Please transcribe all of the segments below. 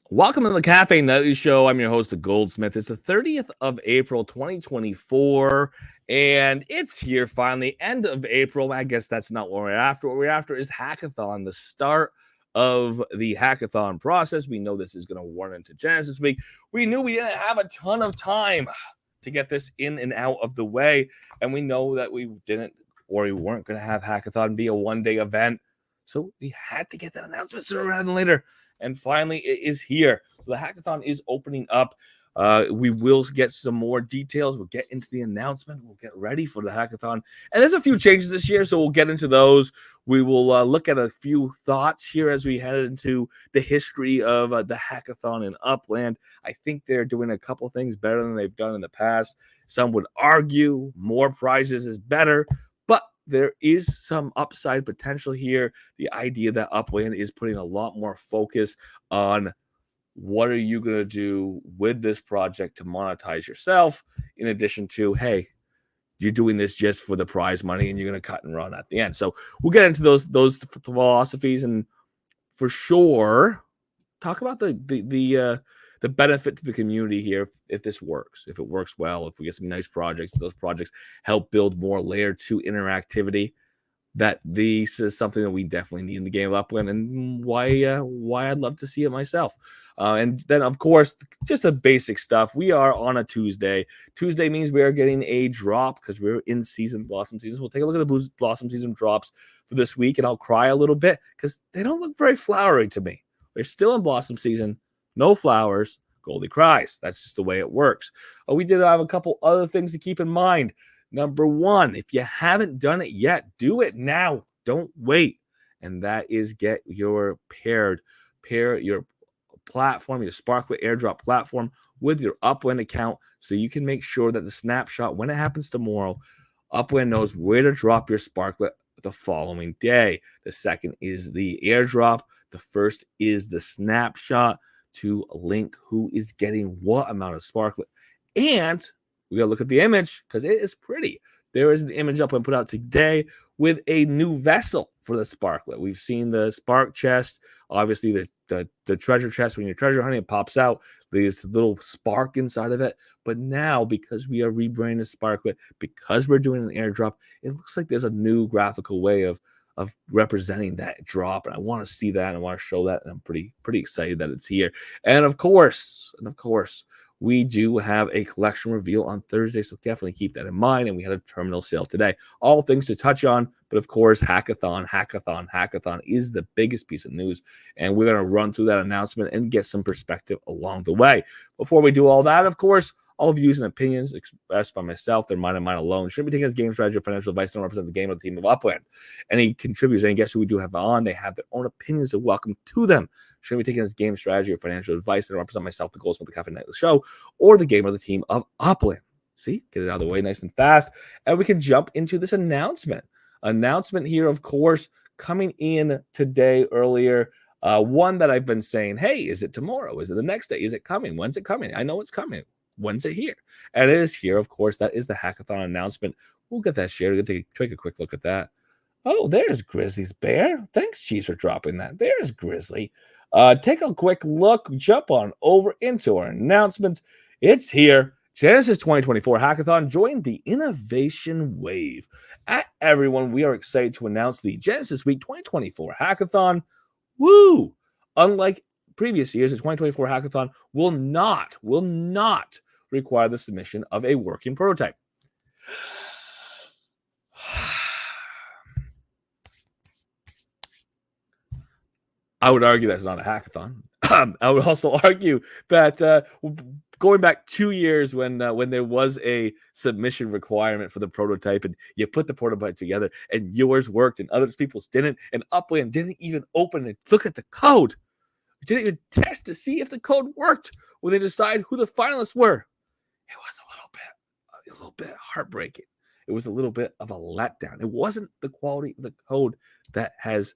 Welcome to the Cafe Nightly Show. I'm your host, the Goldsmith. It's the 30th of April, 2024, and it's here finally. End of April. I guess that's not what we're after. What we're after is Hackathon, the start of the Hackathon process. We know this is going to run into Genesis Week. We knew we didn't have a ton of time to get this in and out of the way, and we know that we didn't or we weren't going to have Hackathon be a one-day event. So we had to get that announcement sooner rather than later. And finally, it is here. So the hackathon is opening up. We will get some more details. We'll get into the announcement. We'll get ready for the hackathon. And there's a few changes this year, so we'll get into those. We will look at a few thoughts here as we head into the history of the hackathon in Upland. I think they're doing a couple things better than they've done in the past. Some would argue more prizes is better, but there is some upside potential here. The idea that Upland is putting a lot more focus on what are you going to do with this project to monetize yourself, in addition to, hey, you're doing this just for the prize money and you're going to cut and run at the end. So we'll get into those philosophies and for sure talk about the benefit to the community here if this works, if it works well, if we get some nice projects, those projects help build more layer 2 interactivity. That this is something that we definitely need in the game of Upland, and why I'd love to see it myself. And then, of course, just the basic stuff. We are on a Tuesday. Tuesday means we are getting a drop because we're in season, Blossom season. So we'll take a look at the Blossom season drops for this week, and I'll cry a little bit because they don't look very flowery to me. They're still in Blossom season, no flowers. Goldie cries. That's just the way it works. We did have a couple other things to keep in mind. Number one, if you haven't done it yet, do it now. Don't wait. And that is get your pair your platform, your Sparklet airdrop platform with your Upland account so you can make sure that the snapshot, when it happens tomorrow, Upland knows where to drop your Sparklet the following day. The second is the airdrop. The first is the snapshot to link who is getting what amount of Sparklet. And we got to look at the image because it is pretty. There is an image up and put out today with a new vessel for the Sparklet. We've seen the Spark chest, obviously the treasure chest. When you're treasure hunting, it pops out. There's a little spark inside of it. But now, because we are rebranding the Sparklet, because we're doing an airdrop, it looks like there's a new graphical way of representing that drop, and I want to see that and I want to show that, and I'm pretty excited that it's here. And of course, we do have a collection reveal on Thursday, so definitely keep that in mind. And we had a terminal sale today. All things to touch on, but of course, Hackathon is the biggest piece of news, and we're going to run through that announcement and get some perspective along the way. Before we do all that, of course, all views and opinions expressed by myself, they're mine and mine alone. Shouldn't be taken as game strategy or financial advice. Don't represent the game or the team of Upland. Any contributors, any guests who we do have on, they have their own opinions, so welcome to them. Shouldn't be taken as game strategy or financial advice. They don't represent myself, the Goldsmith, the Cafe Nightly Show, or the game or the team of Upland. See, get it out of the way nice and fast. And we can jump into this announcement. Announcement here, of course, coming in today earlier. One that I've been saying, hey, is it tomorrow? Is it the next day? Is it coming? When's it coming? I know it's coming. When's it here? And it is here, of course. That is the Hackathon announcement. We'll get that shared. We'll take a quick look at that. Oh, there's Grizzly's Bear. Thanks, Cheese, for dropping that. There's Grizzly. Take a quick look. Jump on over into our announcements. It's here. Genesis 2024 Hackathon. Join the innovation wave. Everyone, we are excited to announce the Genesis Week 2024 Hackathon. Woo! Unlike previous years, the 2024 Hackathon will not require the submission of a working prototype. I would argue that's not a hackathon. I would also argue that going back 2 years when there was a submission requirement for the prototype and you put the prototype together and yours worked and other people's didn't, and Upland didn't even open and look at the code. Didn't even test to see if the code worked when they decide who the finalists were. It was a little bit heartbreaking. It was a little bit of a letdown. It wasn't the quality of the code that has,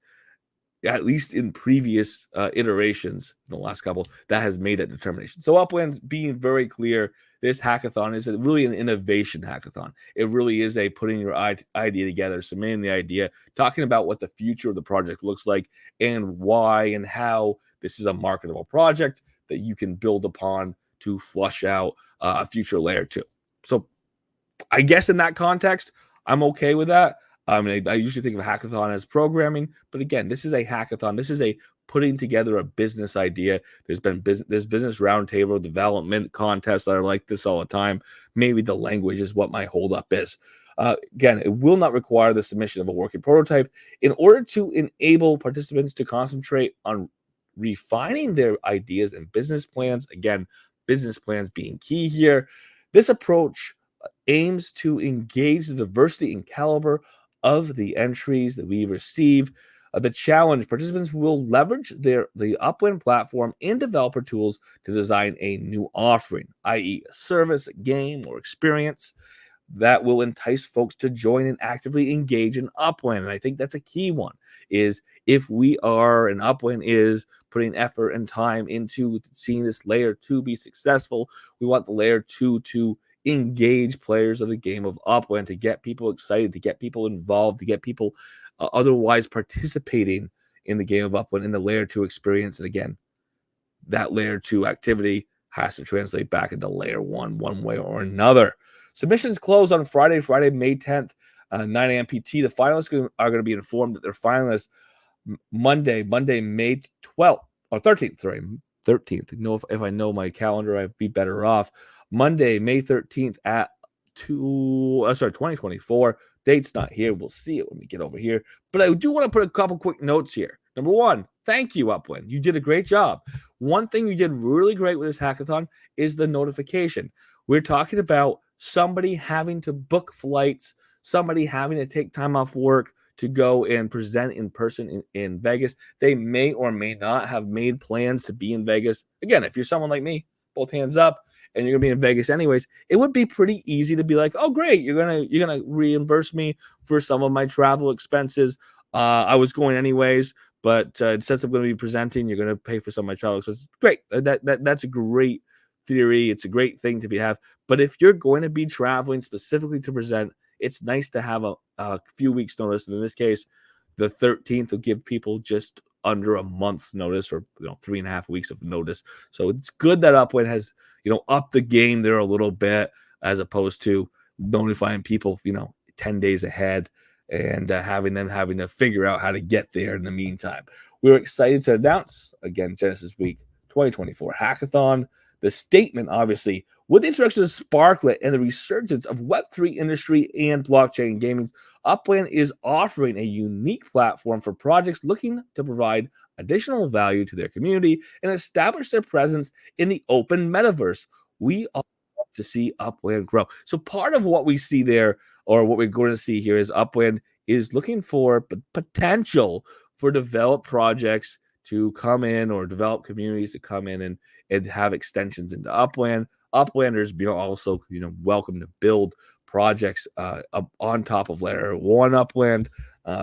at least in previous iterations, in the last couple, that has made that determination. So Upland's being very clear, this hackathon is really an innovation hackathon. It really is a putting your idea together, submitting the idea, talking about what the future of the project looks like and why and how this is a marketable project. that you can build upon to flush out a future layer 2. So I guess in that context, I'm okay with that. I mean, I usually think of a hackathon as programming, but again, this is a hackathon. This is a putting together a business idea. There's business roundtable development contests that are like this all the time. Maybe the language is what my holdup is. Again, it will not require the submission of a working prototype in order to enable participants to concentrate on refining their ideas and business plans. Again, business plans being key here. This approach aims to engage the diversity and caliber of the entries that we receive. The challenge: participants will leverage the Upland platform and developer tools to design a new offering, i.e., a service, a game, or experience that will entice folks to join and actively engage in Upland. And I think that's a key one, is if we are, and Upland is putting effort and time into seeing this layer 2 be successful, we want the layer 2 to engage players of the game of Upland, to get people excited, to get people involved, to get people otherwise participating in the game of Upland, in the layer 2 experience. And again, that layer 2 activity has to translate back into layer 1 one way or another. Submissions close on Friday, May 10th, 9 a.m. PT. The finalists are going to be informed that they're finalists Monday, May 12th, or 13th, sorry, 13th. You know, if I know my calendar, I'd be better off. Monday, May 13th at 2024. Date's not here. We'll see it when we get over here. But I do want to put a couple quick notes here. Number one, thank you, Upland. You did a great job. One thing you did really great with this hackathon is the notification. We're talking about somebody having to book flights, somebody having to take time off work to go and present in person in Vegas. They may or may not have made plans to be in Vegas. Again, if you're someone like me, both hands up, and you're gonna be in Vegas anyways, it would be pretty easy to be like, oh great, you're gonna reimburse me for some of my travel expenses. I was going anyways, but since I'm gonna be presenting, you're gonna pay for some of my travel expenses. Great. That's a great theory. It's a great thing to have. But if you're going to be traveling specifically to present, it's nice to have a few weeks notice. And in this case, the 13th will give people just under a month's notice, or 3.5 weeks of notice. So it's good that Upland has upped the game there a little bit, as opposed to notifying people 10 days ahead and having to figure out how to get there in the meantime. We're excited to announce again Genesis Week 2024 Hackathon. The statement, obviously, with the introduction of Sparklet and the resurgence of Web3 industry and blockchain gaming, Upland is offering a unique platform for projects looking to provide additional value to their community and establish their presence in the open metaverse. We all want to see Upland grow. So part of what we see there, or what we're going to see here, is Upland is looking for potential for developed projects to come in, or develop communities to come in and have extensions into Upland. Uplanders also welcome to build projects on top of layer 1 Upland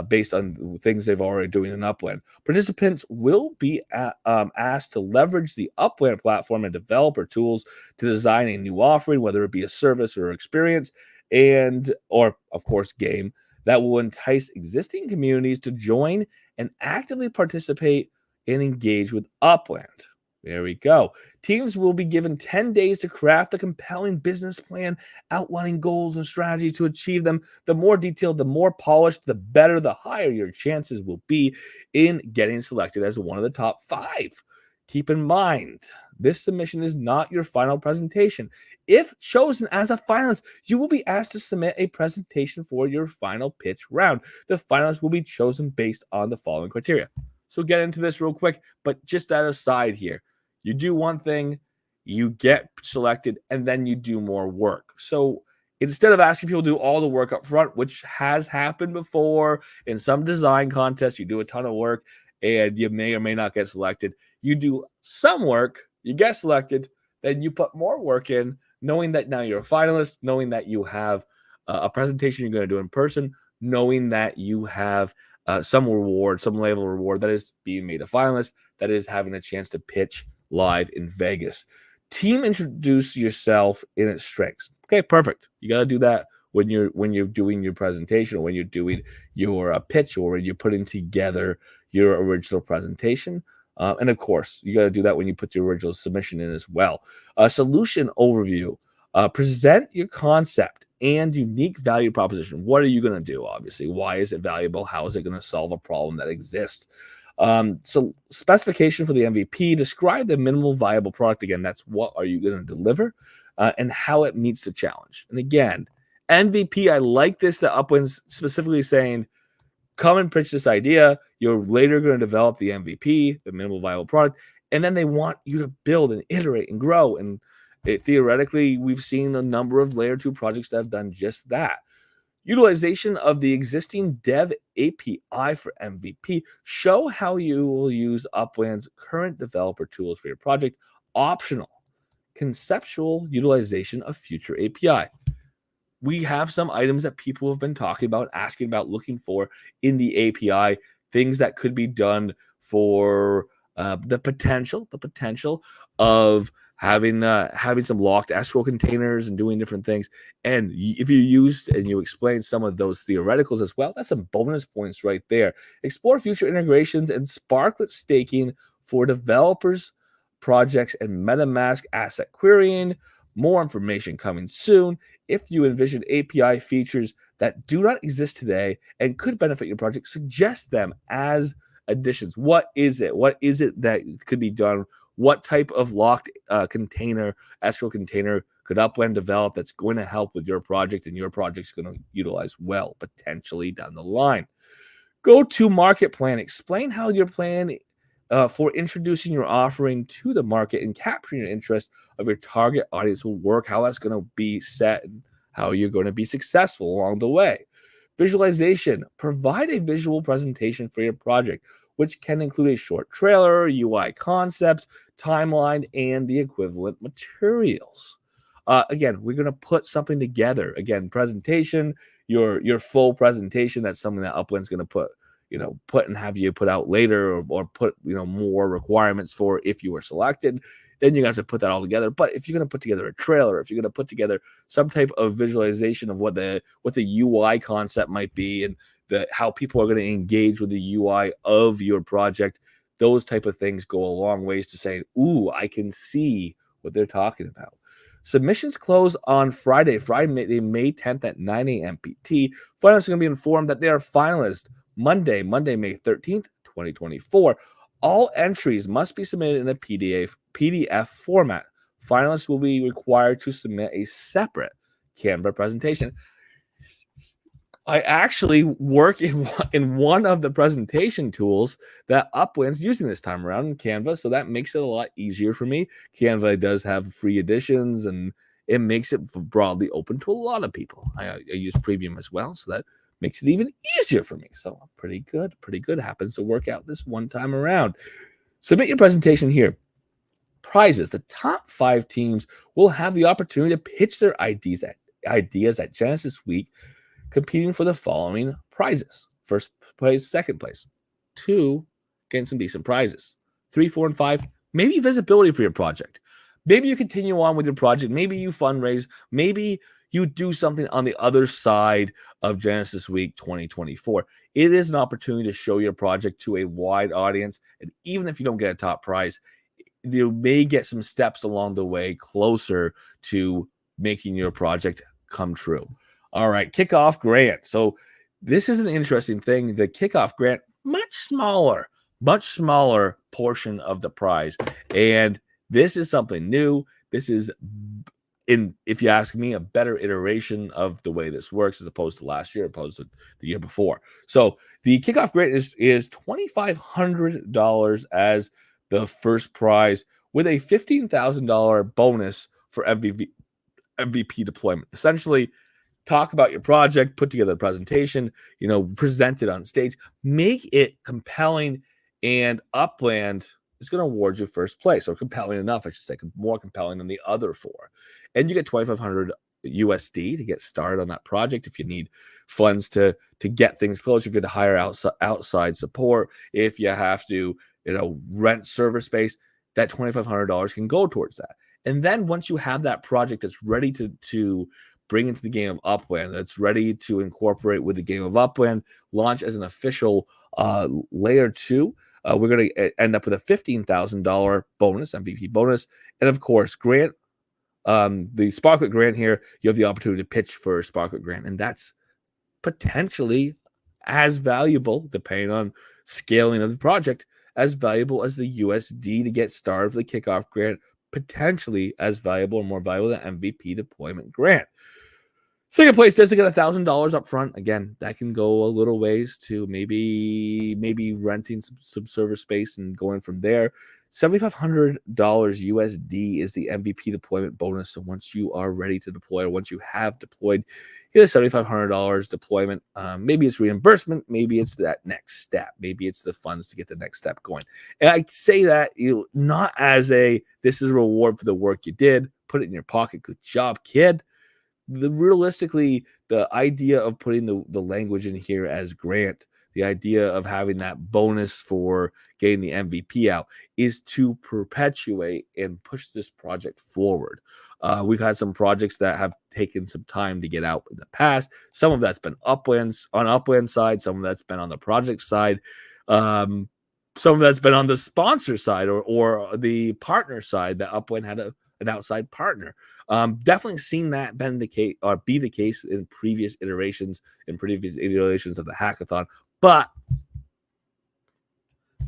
based on things they've already doing in Upland. Participants will be asked to leverage the Upland platform and developer tools to design a new offering, whether it be a service or experience, or of course game, that will entice existing communities to join and actively participate and engage with Upland. There we go. Teams will be given 10 days to craft a compelling business plan outlining goals and strategies to achieve them. The more detailed, the more polished, the better, the higher your chances will be in getting selected as one of the top 5. Keep in mind, this submission is not your final presentation. If chosen as a finalist, you will be asked to submit a presentation for your final pitch round. The finalists will be chosen based on the following criteria. So get into this real quick, but just that aside here, you do one thing, you get selected, and then you do more work. So instead of asking people to do all the work up front, which has happened before in some design contests, you do a ton of work and you may or may not get selected. You do some work, you get selected, then you put more work in, knowing that now you're a finalist, knowing that you have a presentation you're going to do in person, knowing that you have some reward, some level of reward that is being made a finalist, that is having a chance to pitch live in Vegas. Team, introduce yourself in its strengths. Okay, perfect. You got to do that when you're doing your presentation, or when you're doing your pitch, or when you're putting together your original presentation. And of course, you got to do that when you put the original submission in as well. A solution overview. Present your concept and unique value proposition. What are you going to do? Obviously, why is it valuable? How is it going to solve a problem that exists? So specification for the MVP. Describe the minimal viable product. Again, that's what are you going to deliver, and how it meets the challenge. And again, MVP. I like this. That Upwind's specifically saying, come and pitch this idea. You're later going to develop the MVP, the minimal viable product, and then they want you to build and iterate and grow. And theoretically, we've seen a number of layer 2 projects that have done just that. Utilization of the existing dev API for MVP. Show how you will use Upland's current developer tools for your project. Optional. Conceptual utilization of future API. We have some items that people have been talking about, asking about, looking for in the API, things that could be done for the potential of having some locked escrow containers and doing different things. And if you used and you explain some of those theoreticals as well, that's some bonus points right there. Explore future integrations and Sparklet staking for developers, projects, and MetaMask asset querying. More information coming soon. If you envision API features that do not exist today and could benefit your project, suggest them as additions. What is it? What is it that could be done? What type of locked container, escrow container could Upland develop that's going to help with your project and your project's going to utilize well, potentially down the line? Go to market plan. Explain how your plan for introducing your offering to the market and capturing the interest of your target audience will work, how that's going to be set, and how you're going to be successful along the way. Visualization. Provide a visual presentation for your project, which can include a short trailer, UI concepts, timeline, and the equivalent materials. Again, we're going to put something together. Again, presentation, your full presentation. That's something that Upland's going to put and have you put out later, or put more requirements for if you were selected. Then you have to put that all together. But if you're going to put together a trailer, if you're going to put together some type of visualization of what the UI concept might be, and how people are going to engage with the UI of your project, those type of things go a long ways to saying, ooh, I can see what they're talking about. Submissions close on Friday, May 10th at 9 a.m. PT. Finalists are going to be informed that they are finalists Monday, May 13th, 2024. All entries must be submitted in a PDF format. Finalists will be required to submit a separate Canva presentation. I actually work in one of the presentation tools that Upland's using this time around in Canva, so that makes it a lot easier for me. Canva does have free editions, and it makes it broadly open to a lot of people. I use Premium as well, so that makes it even easier for me. So pretty good. Happens to work out this one time around. Submit your presentation here. Prizes. The top 5 teams will have the opportunity to pitch their ideas at Genesis Week, competing for the following prizes. First place, second place. 2, getting some decent prizes. 3, 4, and 5, maybe visibility for your project. Maybe you continue on with your project. Maybe you fundraise. Maybe you do something on the other side of Genesis Week 2024. It is an opportunity to show your project to a wide audience. And even if you don't get a top prize, you may get some steps along the way closer to making your project come true. All right, kickoff grant. So this is an interesting thing. The kickoff grant, much smaller portion of the prize. And this is something new. This is, if you ask me, a better iteration of the way this works as opposed to last year, opposed to the year before. So the kickoff grant is $2,500 as the first prize, with a $15,000 bonus for MVP deployment. Essentially, talk about your project, put together a presentation, present it on stage, make it compelling, and Upland is going to award you first place, or compelling enough, I should say, more compelling than the other 4. And you get $2,500 USD to get started on that project. If you need funds to get things close, if you have to hire outside support, if you have to rent server space, that $2,500 can go towards that. And then once you have that project that's ready to bring into the game of Upland, that's ready to incorporate with the game of Upland, launch as an official layer 2, we're going to end up with a $15,000 bonus, MVP bonus. And of course, grant, the Sparklet grant here, you have the opportunity to pitch for a Sparklet grant. And that's potentially as valuable, depending on scaling of the project, as valuable as the USD to get started for the kickoff grant, potentially as valuable or more valuable than MVP deployment grant. Second place does get $1,000 up front. Again, that can go a little ways to maybe renting some server space and going from there. $7,500 USD is the MVP deployment bonus. So once you are ready to deploy, or once you have deployed, you get a $7,500 deployment. Maybe it's reimbursement. Maybe it's that next step. Maybe it's the funds to get the next step going. And I say that not as this is a reward for the work you did. Put it in your pocket. Good job, kid. Realistically, the idea of putting the language in here as grant, the idea of having that bonus for getting the MVP out, is to perpetuate and push this project forward. We've had some projects that have taken some time to get out in the past. Some of that's been on Upland side, some of that's been on the project side, some of that's been on the sponsor side or the partner side, that Upland had an outside partner. Definitely seen that be the case in previous iterations of the hackathon, but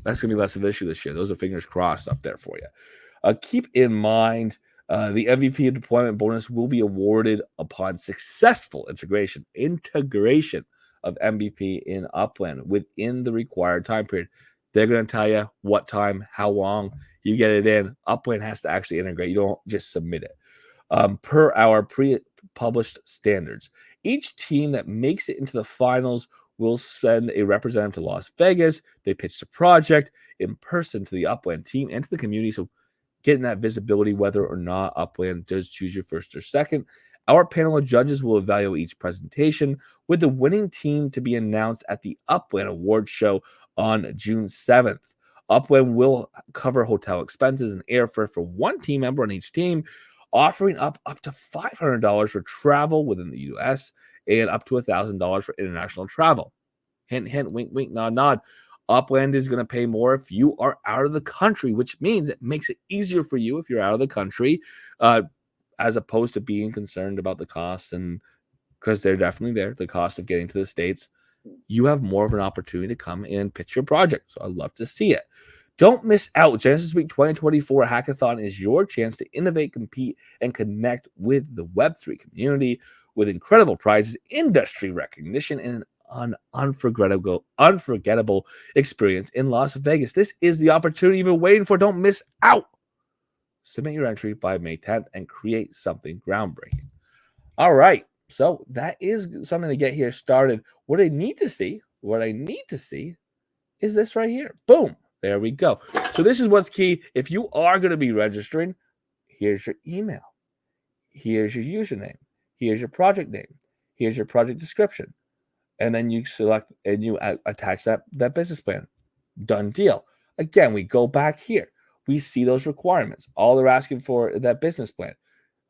that's going to be less of an issue this year. Those are fingers crossed up there for you. Keep in mind, the MVP deployment bonus will be awarded upon successful integration of MVP in Upland within the required time period. They're going to tell you what time, how long you get it in. Upland has to actually integrate. You don't just submit it. Per our pre-published standards, each team that makes it into the finals will send a representative to Las Vegas. They pitch the project in person to the Upland team and to the community. So getting that visibility, whether or not Upland does choose your first or second. Our panel of judges will evaluate each presentation, with the winning team to be announced at the Upland Award Show on June 7th. Upland will cover hotel expenses and airfare for one team member on each team, offering up to $500 for travel within the U.S. and up to $1,000 for international travel. Hint, hint, wink, wink, nod, nod. Upland is going to pay more if you are out of the country, which means it makes it easier for you if you're out of the country, as opposed to being concerned about the cost. And because they're definitely there, the cost of getting to the States, you have more of an opportunity to come and pitch your project. So I'd love to see it. Don't miss out. Genesis Week 2024 Hackathon is your chance to innovate, compete, and connect with the Web3 community with incredible prizes, industry recognition, and an unforgettable experience in Las Vegas. This is the opportunity you've been waiting for. Don't miss out. Submit your entry by May 10th and create something groundbreaking. All right. So that is something to get here started. What I need to see is this right here. Boom. There we go. So this is what's key. If you are going to be registering, here's your email. Here's your username. Here's your project name. Here's your project description. And then you select and you attach that business plan. Done deal. Again, we go back here. We see those requirements. All they're asking for that business plan.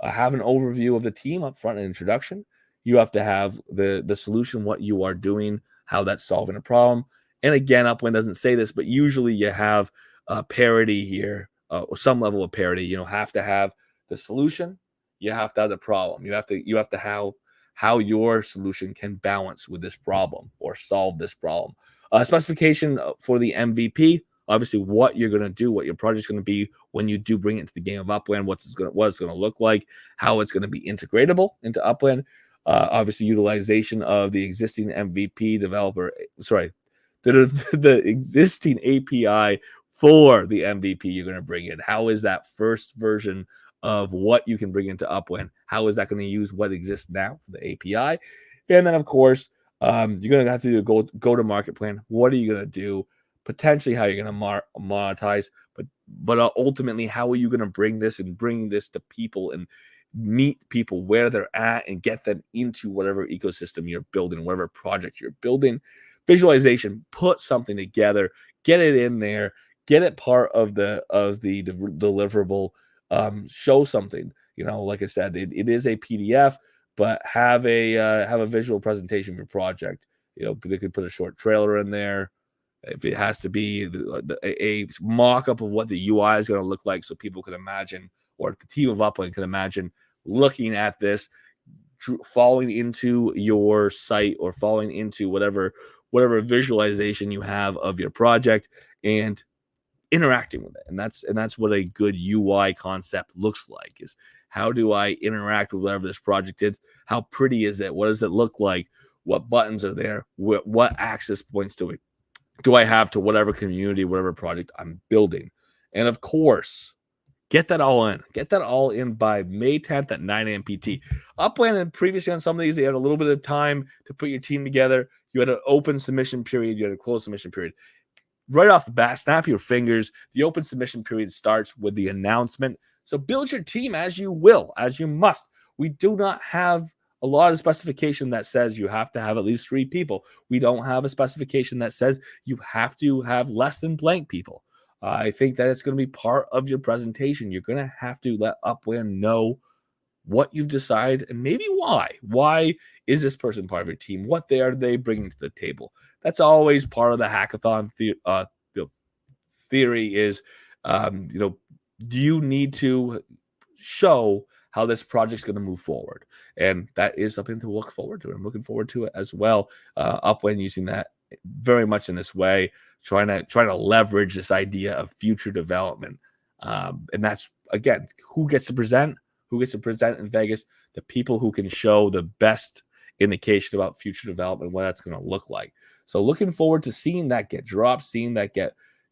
Have an overview of the team up front, an introduction. You have to have the solution, what you are doing, how that's solving a problem. And again, Upland doesn't say this, but usually you have parity here, or some level of parity. You don't have to have the solution. You have to have the problem. You have to have how your solution can balance with this problem or solve this problem. Specification for the MVP. Obviously, what you're going to do, what your project's going to be when you do bring it to the game of Upland, what it's going to look like, how it's going to be integratable into Upland. Obviously, utilization of the existing MVP developer. The existing API for the MVP you're going to bring in. How is that first version of what you can bring into Upland? How is that going to use what exists now for the API? And then, of course, you're going to have to do a go-to-market plan. What are you going to do? Potentially how you're going to monetize, but ultimately, how are you going to bring this to people and meet people where they're at and get them into whatever ecosystem you're building, whatever project you're building. Visualization, put something together, get it in there, get it part of the deliverable, show something. Like I said, it is a PDF, but have a visual presentation of your project. They could put a short trailer in there. if it has to be a mock-up of what the UI is going to look like so people can imagine, or the team of Upland can imagine looking at this, falling into your site or falling into whatever visualization you have of your project and interacting with it. And that's what a good UI concept looks like, is how do I interact with whatever this project is? How pretty is it? What does it look like? What buttons are there? What access points do I have to whatever community, whatever project I'm building? And of course, get that all in. Get that all in by May 10th at 9 a.m. PT. Upland, and previously on some of these, they had a little bit of time to put your team together. You had an open submission period. You had a closed submission period. Right off the bat, snap your fingers. The open submission period starts with the announcement. So build your team as you will, as you must. We do not have a lot of specification that says you have to have at least 3 people. We don't have a specification that says you have to have less than blank people. I think that it's going to be part of your presentation. You're going to have to let Upland know what you've decided and maybe why. Why is this person part of your team? What are they bringing to the table? That's always part of the hackathon the theory is, do you need to show how this project's going to move forward? And that is something to look forward to. I'm looking forward to it as well. Upland using that very much in this way, trying to leverage this idea of future development. And that's, again, who gets to present in Vegas? The people who can show the best indication about future development, what that's going to look like. So looking forward to seeing that get dropped, seeing that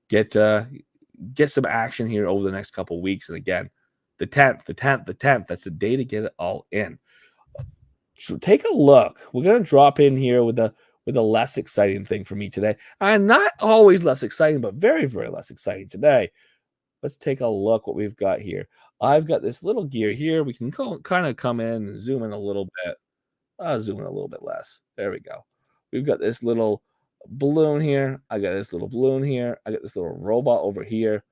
get some action here over the next couple of weeks. And again, the 10th, that's the day to get it all in. So take a look. We're going to drop in here with a less exciting thing for me today. And not always less exciting, but very, very less exciting today. Let's take a look what we've got here. I've got this little gear here. We can kind of come in and zoom in a little bit. I'll zoom in a little bit less. There we go. We've got this little balloon here. I got this little balloon here. I got this little robot over here.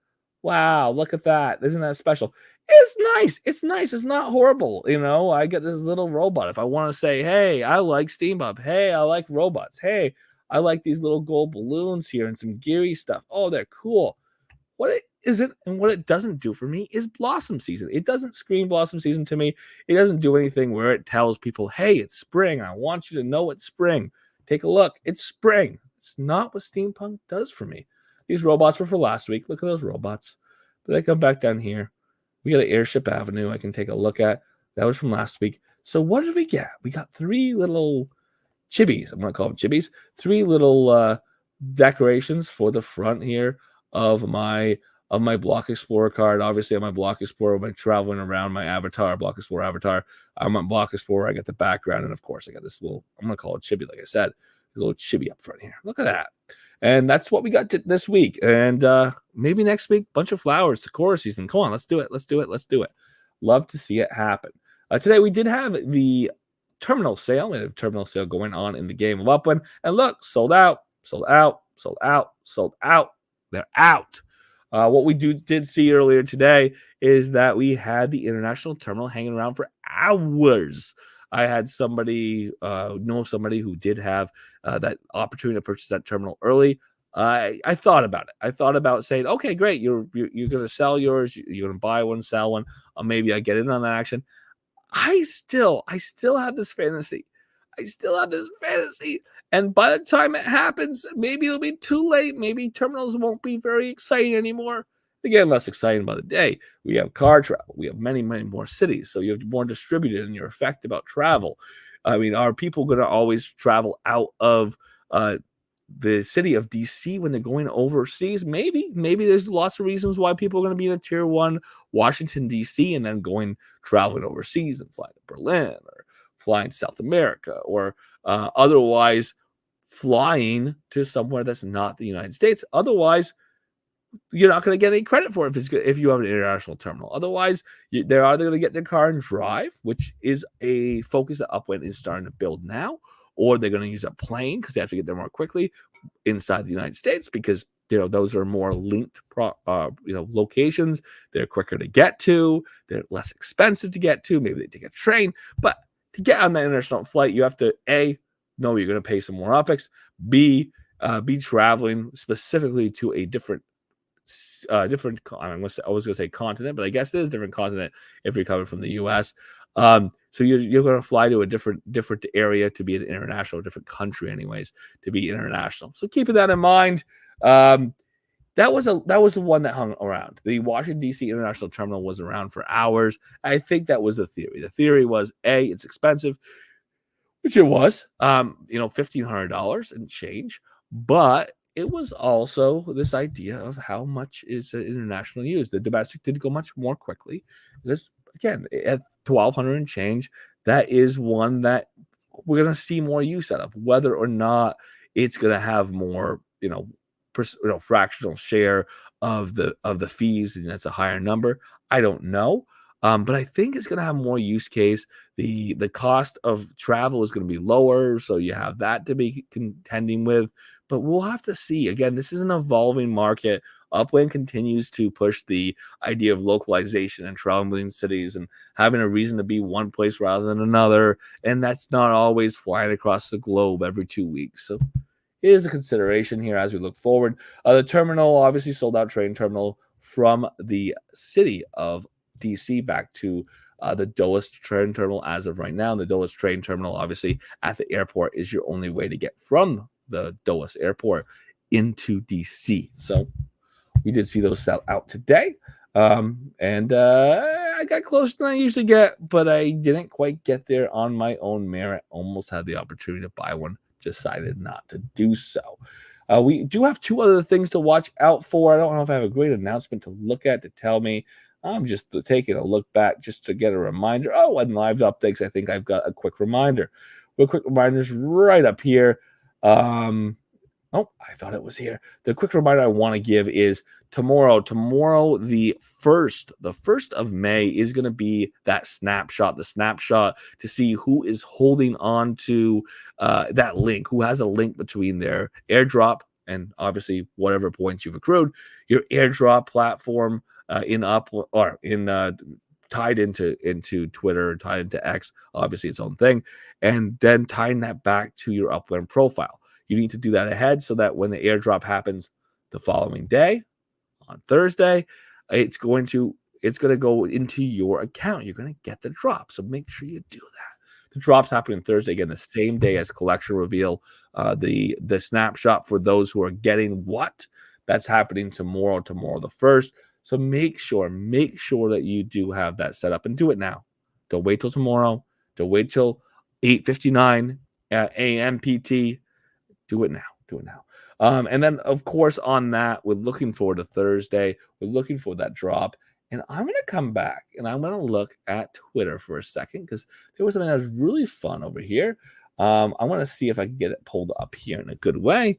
Wow, look at that. Isn't that special? It's nice. It's nice. It's not horrible. I get this little robot. If I want to say, hey, I like Steampunk. Hey, I like robots. Hey, I like these little gold balloons here and some geary stuff. Oh, they're cool. What it isn't and what it doesn't do for me is Blossom Season. It doesn't scream Blossom Season to me. It doesn't do anything where it tells people, hey, it's spring. I want you to know it's spring. Take a look. It's spring. It's not what Steampunk does for me. These robots were for last week. Look at those robots. But I come back down here. We got an Airship Avenue I can take a look at. That was from last week. So what did we get? We got 3 little chibis. I'm going to call them chibis. 3 little decorations for the front here of my Block Explorer card. Obviously, on my Block Explorer, when I'm traveling around my avatar, Block Explorer avatar, I'm on Block Explorer. I got the background, and of course, I got this little, I'm going to call it chibi, like I said, this little chibi up front here. Look at that. And that's what we got this week. And maybe next week, bunch of flowers, Sakura season. Come on, let's do it. Let's do it. Let's do it. Love to see it happen. Today, we did have the terminal sale. We had a terminal sale going on in the game of Upland. And look, sold out, sold out, sold out, sold out. They're out. What we did see earlier today is that we had the international terminal hanging around for hours. I had somebody know somebody who did have that opportunity to purchase that terminal early. I thought about it. I thought about saying, okay, great, you're going to sell yours. You're going to buy one, sell one. Maybe I get in on that action. I still have this fantasy. And by the time it happens, maybe it'll be too late. Maybe terminals won't be very exciting anymore. Again, less exciting by the day. We have car travel. We have many, many more cities. So you have more distributed in your effect about travel. I mean, are people going to always travel out of the city of DC when they're going overseas? Maybe there's lots of reasons why people are going to be in a tier 1 Washington, DC, and then traveling overseas and flying to Berlin or flying to South America or otherwise flying to somewhere that's not the United States. Otherwise, you're not going to get any credit for it if you have an international terminal. Otherwise, they're either going to get their car and drive, which is a focus that Upland is starting to build now, or they're going to use a plane because they have to get there more quickly inside the United States because those are more linked locations. They're quicker to get to. They're less expensive to get to. Maybe they take a train. But to get on that international flight, you have to, A, know you're going to pay some more OpEx. B, be traveling specifically to a I was gonna say continent, but I guess it is a different continent if you're coming from the US. So you're gonna fly to a different area to be an international, different country anyways, to be international. So keeping that in mind, um, that was the one that hung around. The Washington D.C. International Terminal was around for hours. I think that was the theory. The theory was it's expensive, which it was, $1,500 and change, but it was also this idea of how much is international use. The domestic did go much more quickly. This again at 1,200 and change, that is one that we're going to see more use out of. Whether or not it's going to have more, fractional share of the fees, and that's a higher number. I don't know, but I think it's going to have more use case. The cost of travel is going to be lower, so you have that to be contending with. But we'll have to see. Again, this is an evolving market. Upland continues to push the idea of localization and traveling cities and having a reason to be one place rather than another. And that's not always flying across the globe every 2 weeks. So it is a consideration here as we look forward. The terminal, obviously sold out train terminal from the city of DC back to the Dulles train terminal as of right now. And the Dulles train terminal, obviously, at the airport is your only way to get from the Dulles airport into DC. So we did see those sell out today. And I got closer than I usually get, but I didn't quite get there on my own merit. Almost had the opportunity to buy one, decided not to do so. We do have two other things to watch out for. I don't know if I have a great announcement to look at to tell me. I'm just taking a look back just to get a reminder. Oh, and live updates. I think I've got a quick reminder. Real quick reminders right up here. Oh, I thought it was here. The quick reminder I want to give is tomorrow, the 1st of May is going to be that snapshot, the snapshot to see who is holding on to that link, who has a link between their airdrop and obviously whatever points you've accrued, your airdrop platform tied into Twitter, tied into X, obviously its own thing, and then tying that back to your Upland profile. You need to do that ahead so that when the airdrop happens the following day, on Thursday, it's going to go into your account. You're going to get the drop. So make sure you do that. The drop's happening Thursday, again, the same day as collection reveal. The snapshot for those who are getting what, that's happening tomorrow the 1st. So make sure that you do have that set up and do it now. Don't wait till tomorrow. Don't wait till 8:59 a.m. PT. Do it now. And then, of course, on that, we're looking forward to Thursday. We're looking for that drop. And I'm going to come back and I'm going to look at Twitter for a second because there was something that was really fun over here. I want to see if I can get it pulled up here in a good way.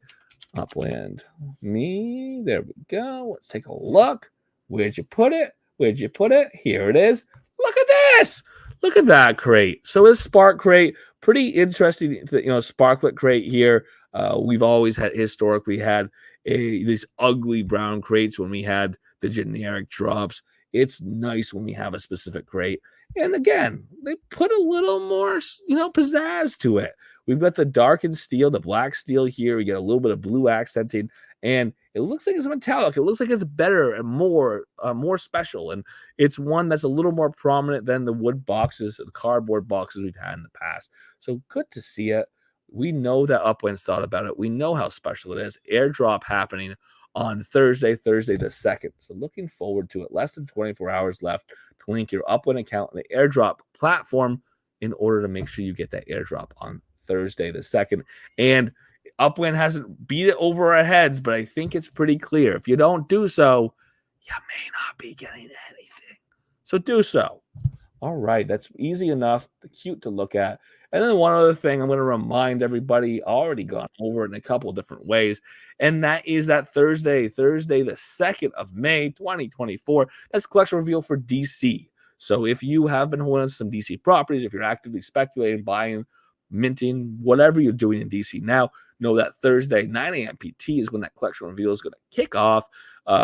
Upland me. There we go. Let's take a look. Where'd you put it? Here it is. Look at this. Look at that crate. So it's Spark crate. Pretty interesting, Sparklet crate here. We've always historically had these ugly brown crates when we had the generic drops. It's nice when we have a specific crate. And again, they put a little more, pizzazz to it. We've got the darkened steel, the black steel here. We get a little bit of blue accenting, and it looks like it's metallic. It looks like it's better and more special. And it's one that's a little more prominent than the wood boxes, the cardboard boxes we've had in the past. So good to see it. We know that Upland's thought about it. We know how special it is. Airdrop happening on Thursday the 2nd. So looking forward to it. Less than 24 hours left to link your Upland account on the airdrop platform in order to make sure you get that airdrop on Thursday the 2nd. And Upland hasn't beat it over our heads, but I think it's pretty clear. If you don't do so, you may not be getting anything. So do so. All right, that's easy enough, cute to look at. And then one other thing I'm going to remind everybody, already gone over it in a couple of different ways, and that is that Thursday the 2nd of May, 2024, that's collection reveal for DC. So if you have been holding some DC properties, if you're actively speculating, buying, minting, whatever you're doing in DC now, know that Thursday, 9 a.m. PT is when that collection reveal is going to kick off.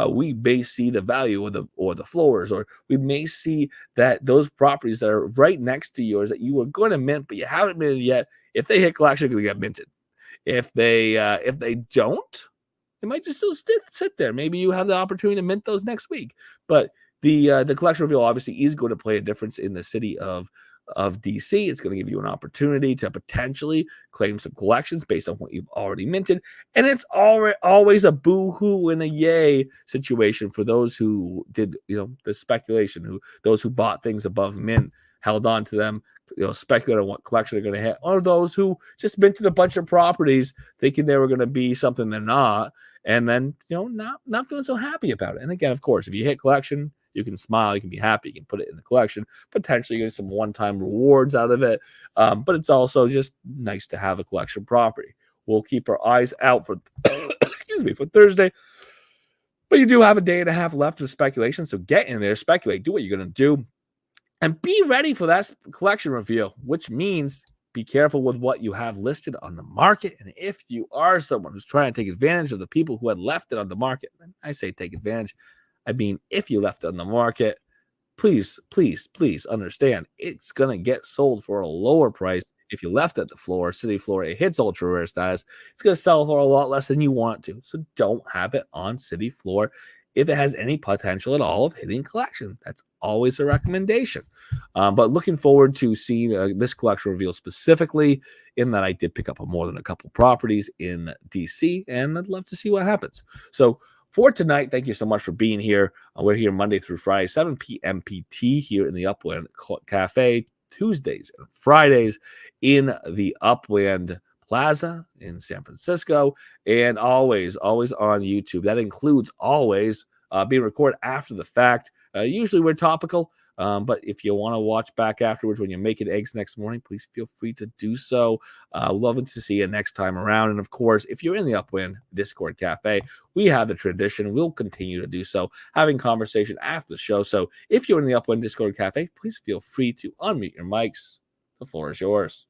We may see the value or the floors, or we may see that those properties that are right next to yours that you were going to mint, but you haven't minted yet, if they hit collection, they're going to get minted. If they don't, it might just still sit there. Maybe you have the opportunity to mint those next week. But the collection reveal obviously is going to play a difference in the city of DC. It's going to give you an opportunity to potentially claim some collections based on what you've already minted. And it's always a boo-hoo and a yay situation for those who did, the speculation, those who bought things above mint, held on to them, speculating on what collection they're going to hit, or those who just minted a bunch of properties thinking they were going to be something they're not, and then not feeling so happy about it. And again, of course, if you hit collection, you can smile, you can be happy, you can put it in the collection, potentially get some one-time rewards out of it. But it's also just nice to have a collection property. We'll keep our eyes out for for Thursday. But you do have a day and a half left of speculation, so get in there, speculate, do what you're going to do, and be ready for that collection reveal, which means be careful with what you have listed on the market. And if you are someone who's trying to take advantage of the people who had left it on the market, and I say take advantage, I mean, if you left it on the market, please understand it's going to get sold for a lower price. If you left it at the floor, city floor, it hits ultra rare status, it's going to sell for a lot less than you want to. So don't have it on city floor if it has any potential at all of hitting collection. That's always a recommendation. But looking forward to seeing this collection reveal specifically, in that I did pick up more than a couple properties in DC, and I'd love to see what happens. So for tonight, thank you so much for being here. We're here Monday through Friday, 7 p.m. PT here in the Upland Cafe, Tuesdays and Fridays in the Upland Plaza in San Francisco, and always on YouTube. That includes always being recorded after the fact. Usually we're topical, but if you want to watch back afterwards when you're making eggs next morning, please feel free to do so. Loving to see you next time around. And of course, if you're in the Upland Discord Cafe, we have the tradition. We'll continue to do so, having conversation after the show. So if you're in the Upland Discord Cafe, please feel free to unmute your mics. The floor is yours.